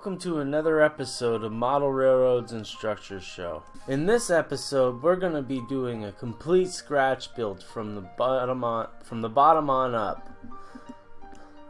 Welcome to another episode of Model Railroads and Structures Show. In this episode, we're going to be doing a complete scratch build from the bottom on up.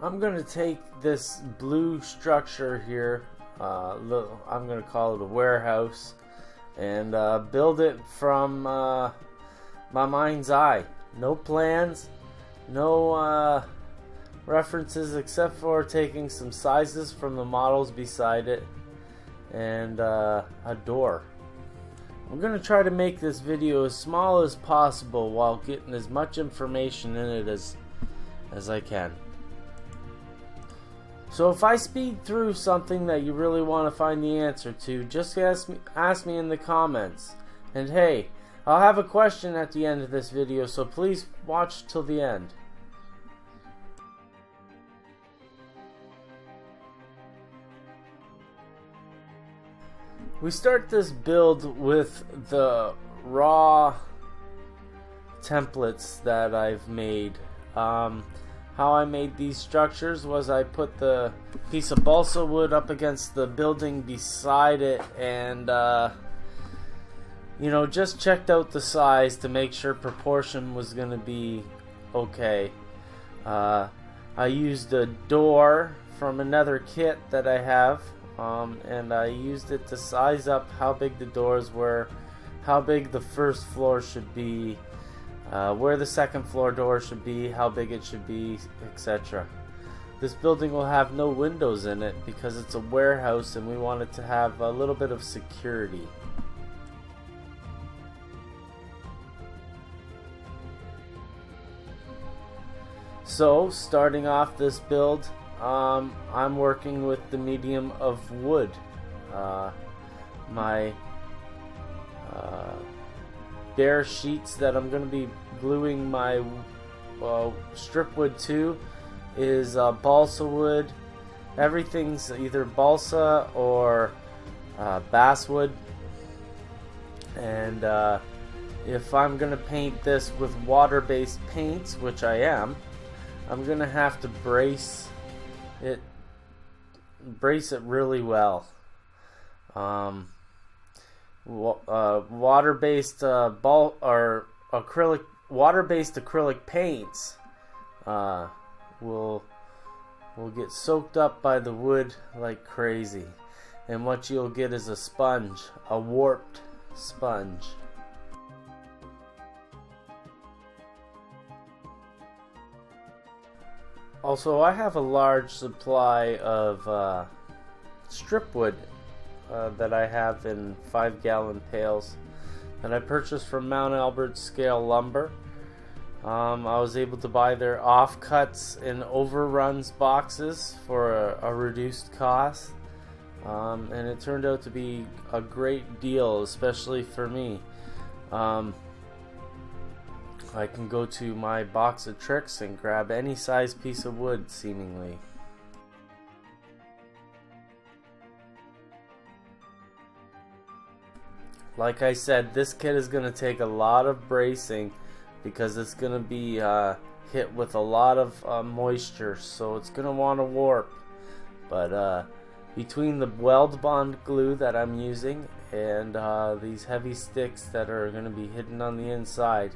I'm going to take this blue structure here, I'm going to call it a warehouse, and build it from my mind's eye. No plans, no references except for taking some sizes from the models beside it and a door. I'm going to try to make this video as small as possible while getting as much information in it as I can. So if I speed through something that you really want to find the answer to, just ask me in the comments. And hey, I'll have a question at the end of this video, so please watch till the end. We start this build with the raw templates that I've made. How I made these structures was I put the piece of balsa wood up against the building beside it and just checked out the size to make sure proportion was going to be okay. I used a door from another kit that I have. And I used it to size up how big the doors were, how big the first floor should be, where the second floor door should be, how big it should be, etc. This building will have no windows in it because it's a warehouse and we want it to have a little bit of security. So, starting off this build, I'm working with the medium of wood. My bare sheets that I'm going to be gluing my strip wood to is balsa wood. Everything's either balsa or basswood. And if I'm going to paint this with water-based paints, which I am, I'm going to have to brace it really well. Water-based acrylic paints will get soaked up by the wood like crazy, and what you'll get is a sponge, a warped sponge. Also, I have a large supply of strip wood that I have in 5-gallon pails that I purchased from Mount Albert Scale Lumber. I was able to buy their offcuts in overruns boxes for a reduced cost, and it turned out to be a great deal, especially for me. I can go to my box of tricks and grab any size piece of wood, seemingly. Like I said, this kit is going to take a lot of bracing because it's going to be hit with a lot of moisture, so it's going to want to warp. But between the weld bond glue that I'm using and these heavy sticks that are going to be hidden on the inside,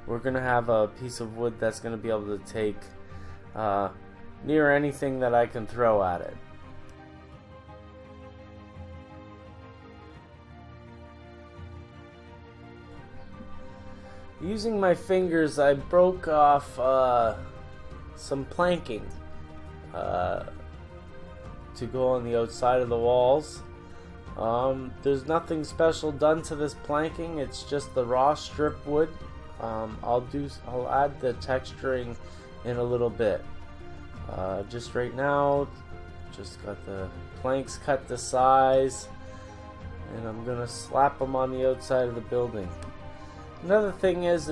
we're going to have a piece of wood that's going to be able to take near anything that I can throw at it. Using my fingers, I broke off some planking to go on the outside of the walls. There's nothing special done to this planking, it's just the raw strip wood. I'll add the texturing in a little bit. Just right now, just got the planks cut to size, and I'm gonna slap them on the outside of the building. Another thing is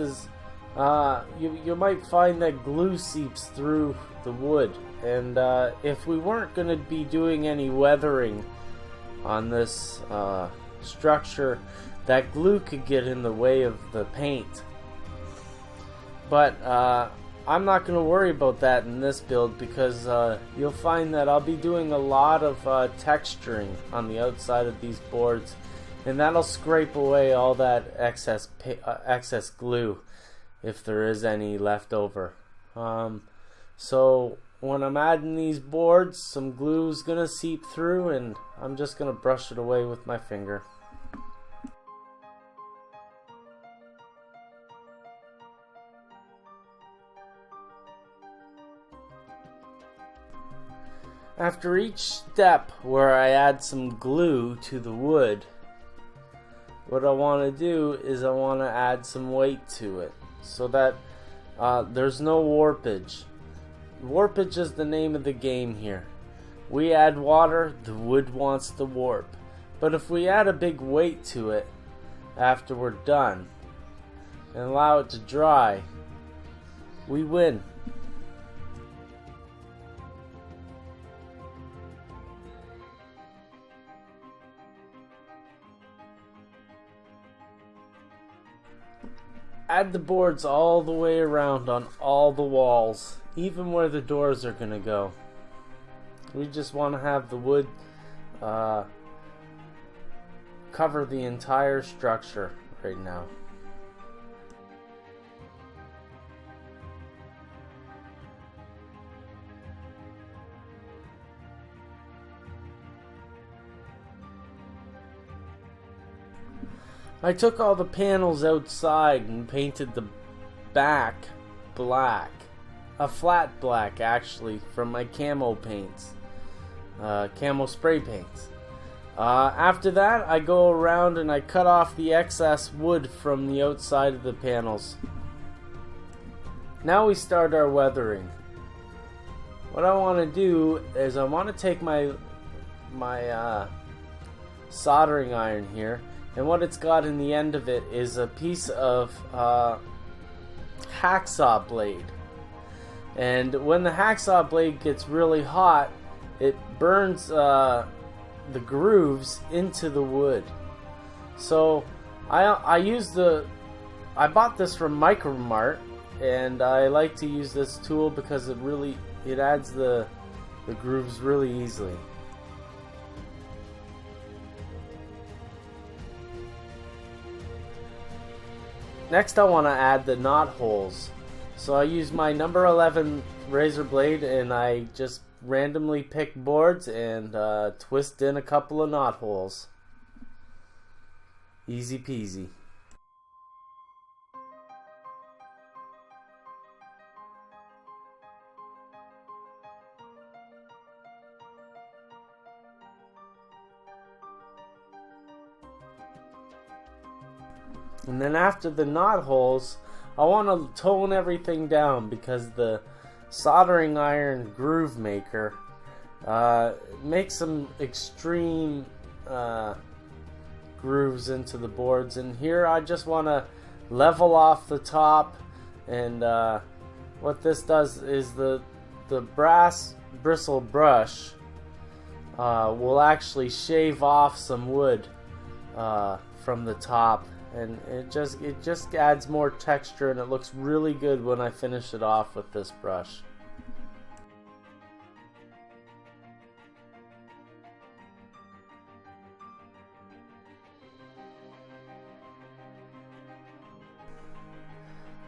you might find that glue seeps through the wood, and if we weren't gonna be doing any weathering on this structure, that glue could get in the way of the paint. But I'm not going to worry about that in this build because you'll find that I'll be doing a lot of texturing on the outside of these boards, and that'll scrape away all that excess glue if there is any left over. So when I'm adding these boards, some glue is going to seep through, and I'm just going to brush it away with my finger. After each step where I add some glue to the wood, what I want to do is I want to add some weight to it so that there's no warpage. Warpage is the name of the game here. We add water, the wood wants to warp. But if we add a big weight to it after we're done and allow it to dry, we win. Add the boards all the way around on all the walls, even where the doors are going to go. We just want to have the wood cover the entire structure right now. I took all the panels outside and painted the back black. A flat black, actually, from my camo paints. Camo spray paints. After that, I go around and I cut off the excess wood from the outside of the panels. Now we start our weathering. What I want to do is I want to take my soldering iron here, and what it's got in the end of it is a piece of hacksaw blade. And when the hacksaw blade gets really hot, it burns the grooves into the wood. So I bought this from Micro Mart, and I like to use this tool because it adds the grooves really easily. Next I want to add the knot holes. So I use my number 11 razor blade and I just randomly pick boards and twist in a couple of knot holes. Easy peasy. And then after the knot holes, I want to tone everything down because the soldering iron groove maker makes some extreme grooves into the boards. And here I just want to level off the top, and what this does is the brass bristle brush will actually shave off some wood from the top. And it just adds more texture, and it looks really good when I finish it off with this brush.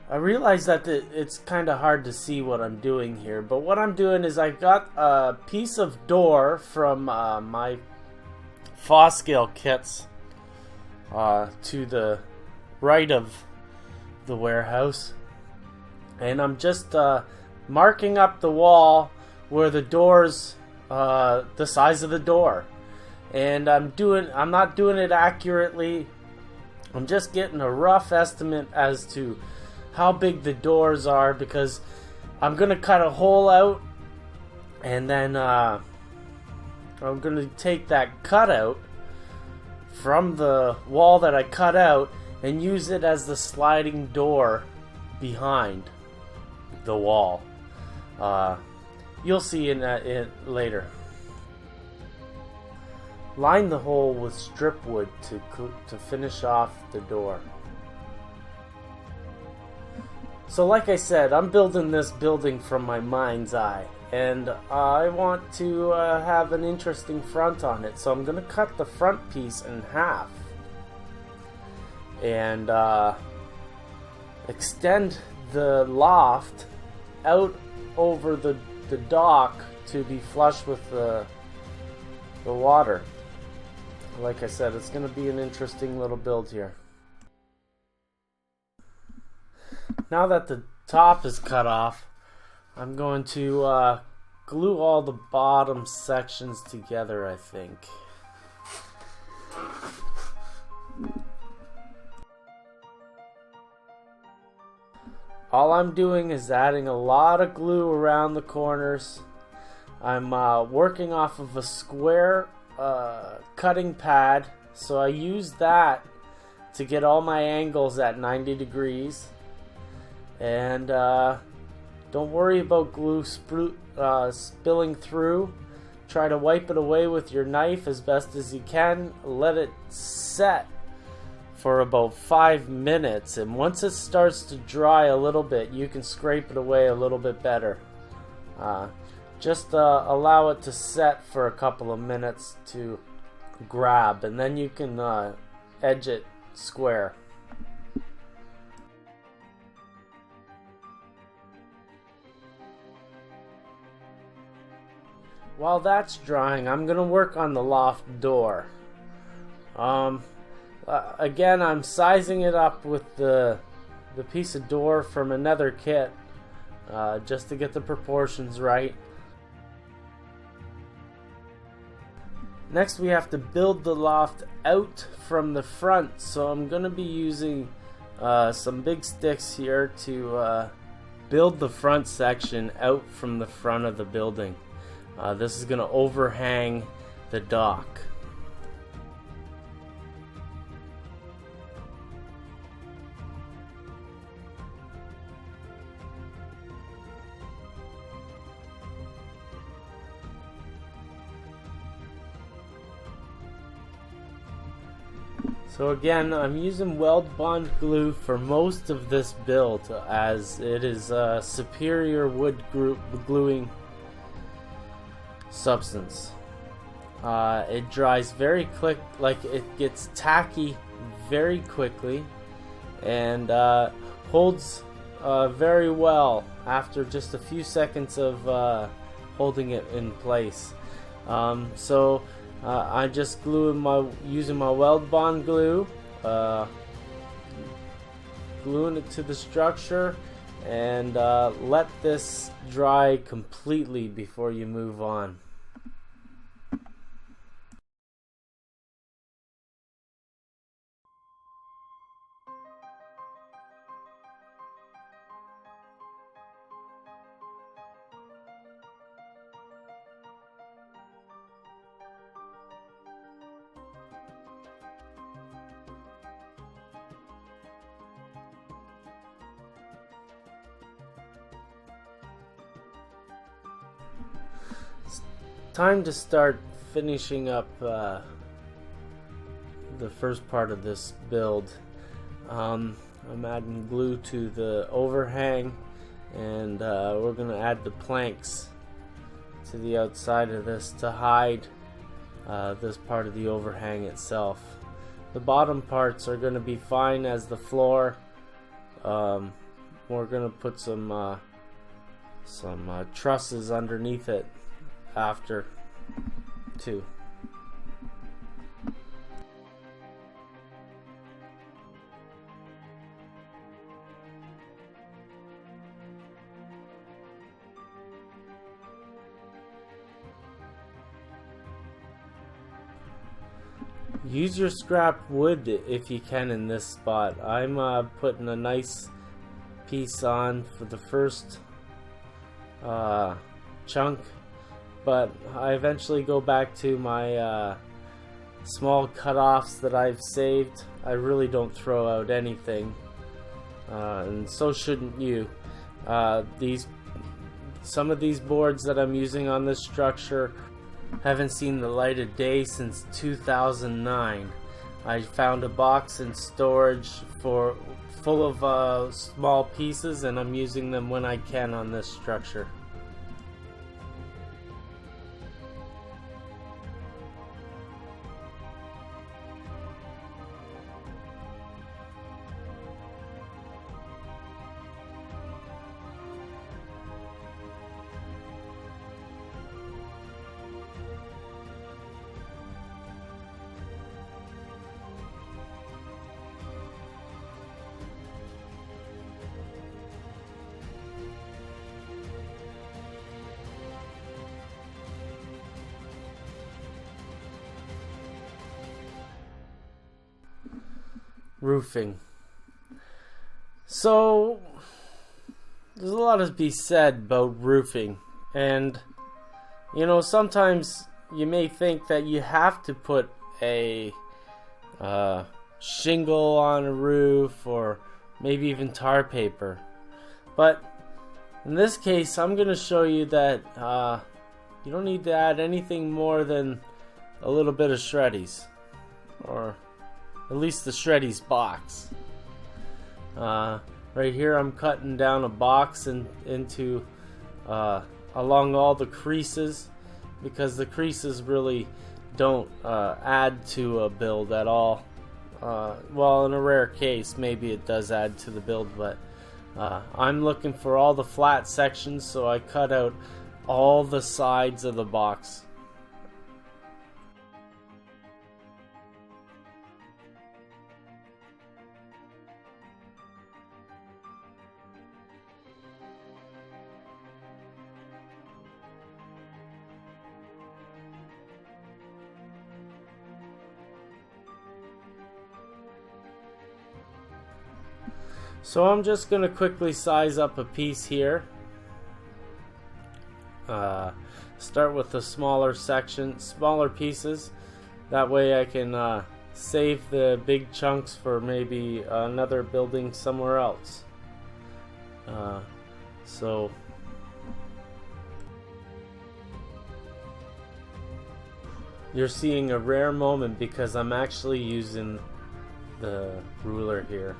I realize that it's kind of hard to see what I'm doing here, but what I'm doing is I've got a piece of door from my Foscale kits to the right of the warehouse, and I'm just marking up the wall where the doors, the size of the door, and I'm not doing it accurately. I'm just getting a rough estimate as to how big the doors are, because I'm gonna cut a hole out, and then I'm gonna take that cutout from the wall that I cut out and use it as the sliding door behind the wall. You'll see in later. Line the hole with strip wood to finish off the door. So like I said, I'm building this building from my mind's eye, and I want to have an interesting front on it, so I'm going to cut the front piece in half and extend the loft out over the dock to be flush with the water. Like I said, it's going to be an interesting little build here. Now that the top is cut off, I'm going to glue all the bottom sections together, I think. All I'm doing is adding a lot of glue around the corners. I'm working off of a square cutting pad, so I use that to get all my angles at 90 degrees. And don't worry about glue spilling through. Try to wipe it away with your knife as best as you can. Let it set for about 5 minutes, and once it starts to dry a little bit, you can scrape it away a little bit better. Just allow it to set for a couple of minutes to grab, and then you can edge it square. While that's drying, I'm gonna work on the loft door. Again, I'm sizing it up with the piece of door from another kit, just to get the proportions right. Next, we have to build the loft out from the front, so I'm gonna be using some big sticks here to build the front section out from the front of the building. This is going to overhang the dock. So again, I'm using weld bond glue for most of this build, as it is a superior wood gluing substance. It dries very quick, like it gets tacky very quickly, and holds very well after just a few seconds of holding it in place. So I just using my weld bond glue, gluing it to the structure, and let this dry completely before you move on. Time to start finishing up the first part of this build. I'm adding glue to the overhang, and we're going to add the planks to the outside of this to hide this part of the overhang itself. The bottom parts are going to be fine as the floor. We're going to put some trusses underneath it after too. Use your scrap wood if you can in this spot. I'm putting a nice piece on for the first chunk, but I eventually go back to my small cut-offs that I've saved. I really don't throw out anything, and so shouldn't you. Some of these boards that I'm using on this structure haven't seen the light of day since 2009. I found a box in storage full of small pieces, and I'm using them when I can on this structure. Roofing. So there's a lot to be said about roofing, and you know, sometimes you may think that you have to put a shingle on a roof, or maybe even tar paper, but in this case I'm going to show you that you don't need to add anything more than a little bit of shreddies, or at least the shreddies box. Right here I'm cutting down a box into along all the creases, because the creases really don't add to a build at all. Well, in a rare case maybe it does add to the build, but I'm looking for all the flat sections, so I cut out all the sides of the box. So I'm just going to quickly size up a piece here. Start with the smaller section, smaller pieces. That way I can save the big chunks for maybe another building somewhere else. So you're seeing a rare moment because I'm actually using the ruler here.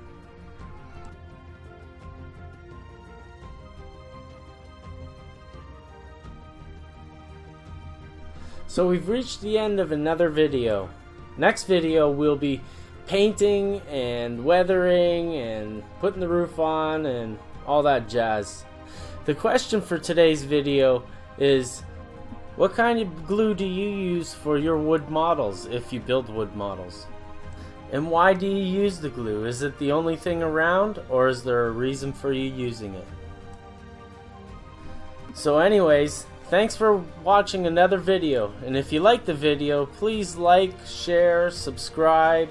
So we've reached the end of another video. Next video we'll be painting and weathering and putting the roof on and all that jazz. The question for today's video is, what kind of glue do you use for your wood models if you build wood models? And why do you use the glue? Is it the only thing around, or is there a reason for you using it? So anyways, thanks for watching another video, and if you like the video, please like, share, subscribe,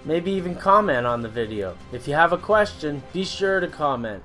maybe even comment on the video. If you have a question, be sure to comment.